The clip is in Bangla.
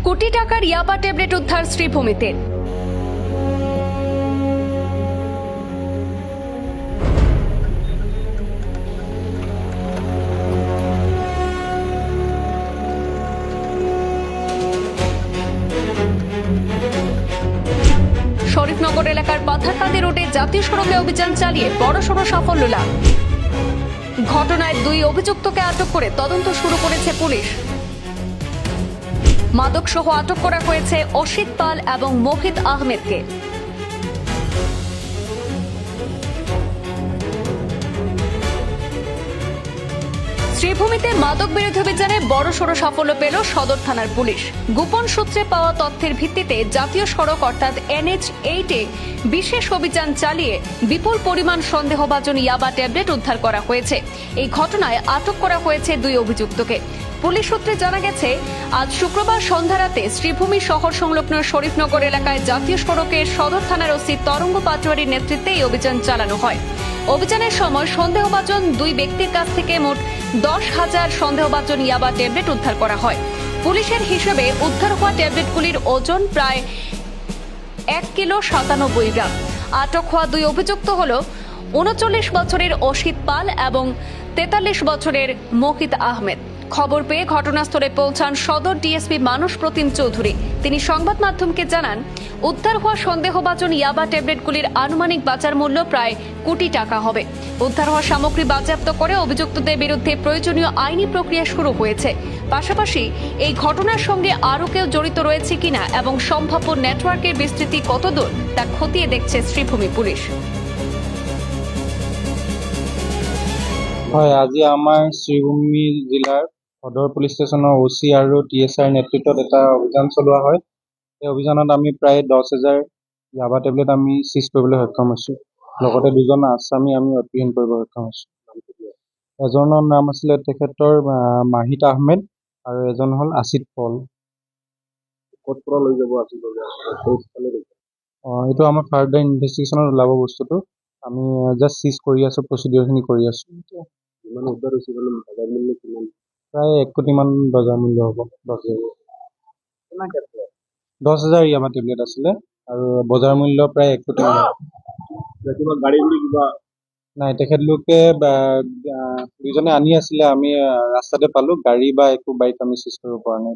কোটি টাকার ইয়াবা ট্যাবলেট উদ্ধার শ্রীভূমিতে। শরীফনগর এলাকার পাথারকান্দি রোডে জাতীয় সড়কে অভিযান চালিয়ে বড়সড় সাফল্য লাভ। ঘটনায় 2 অভিযুক্তকে আটক করে তদন্ত শুরু করেছে পুলিশ। মাদকসহ আটক করা হয়েছে অসিত পাল এবং মোহিত আহমেদকে। শ্রীভূমিতে মাদক বিরোধী অভিযানে বড়সড় সাফল্য পেল সদর থানার পুলিশ। গোপন সূত্রে পাওয়া তথ্যের ভিত্তিতে জাতীয় সড়ক অর্থাৎ NH-8 এ বিশেষ অভিযান চালিয়ে বিপুল পরিমাণ সন্দেহভাজন ইয়াবা ট্যাবলেট উদ্ধার করা হয়েছে। এই ঘটনায় আটক করা হয়েছে 2 অভিযুক্তকে। পুলিশ সূত্রে জানা গেছে, আজ শুক্রবার সন্ধ্যা রাতে শ্রীভূমি শহর সংলগ্ন শরীফনগর এলাকায় জাতীয় সড়কের সদর থানার ওসি তরঙ্গ পাটোয়ারির নেতৃত্বে এই অভিযান চালানো হয়। অভিযানের সময় সন্দেহভাজন 2 ব্যক্তির কাছ থেকে মোট 10,000 সন্দেহভাজন ইয়াবা ট্যাবলেট উদ্ধার করা হয়। পুলিশের হিসেবে উদ্ধার হওয়া ট্যাবলেটগুলির ওজন প্রায় 1 কিলো 97 গ্রাম। আটক হওয়া 2 অভিযুক্ত হল 39 বছরের অসিত পাল এবং 43 বছরের মোহিত আহমেদ। খবর পেয়ে ঘটনাস্থলে পৌঁছান সদর ডিএসপি মানস প্রতিম চৌধুরী। তিনি সংবাদ মাধ্যমকে জানান, উদ্ধার হওয়া সন্দেহভাজন ইয়াবা ট্যাবলেটগুলির আনুমানিক বাজার মূল্য প্রায় কোটি টাকা হবে। উদ্ধার হওয়া সামগ্রী বাজেয়াপ্ত করে অভিযুক্তদের বিরুদ্ধে প্রয়োজনীয় আইনি প্রক্রিয়া শুরু হয়েছে। পাশাপাশি এই ঘটনার সঙ্গে আরও কেউ জড়িত রয়েছে কিনা এবং সম্ভাব্য নেটওয়ার্কের বিস্তৃতি কতদূর তা খতিয়ে দেখছে শ্রীভূমি পুলিশ। হয়, আজি আমাৰ শ্ৰীভূমি জিলাৰ সদৰ পুলিচ ষ্টেচনৰ OC আৰু TSR নেতৃত্বত এটা অভিযান চলোৱা হয়। এই অভিযানত আমি প্ৰায় 10,000 ইয়াবা টেবলেট আমি চিজ কৰিবলৈ সক্ষম হৈছোঁ। লগতে 2জন আছামী আমি অপহৰণ কৰিব সক্ষম হৈছোঁ। এজনৰ নাম আছিলে তেখেতৰ মাহিত আহমেদ আৰু এজন হ'ল আছিত পল। ক'ত পৰা লৈ যাব আছিল? এইটো আমাৰ ফাৰ্ডাৰ ইনভেষ্টিগেশ্যনত ওলাব বস্তুটো। আমি জাষ্ট চিজ কৰি আছোঁ, প্ৰচিডিঅ'ৰখিনি কৰি আছোঁ। ইমান উদ্ধাৰ হৈছে মানে বজাৰ মূল্য কিমান? প্ৰায় 1 কোটিমান বজাৰ মূল্য হ'ব। 10,000 ইয়াবা টেবলেট আছিলে আৰু বজাৰ মূল্য প্ৰায় 1 কোটি মান। কিবা গাড়ী বুলি কিবা নাই, তেখেতলোকে 2জনে আনি আছিলে, আমি ৰাস্তাতে পালোঁ। গাড়ী বা একো বাইক আমি চিজ কৰিব পৰা নাই।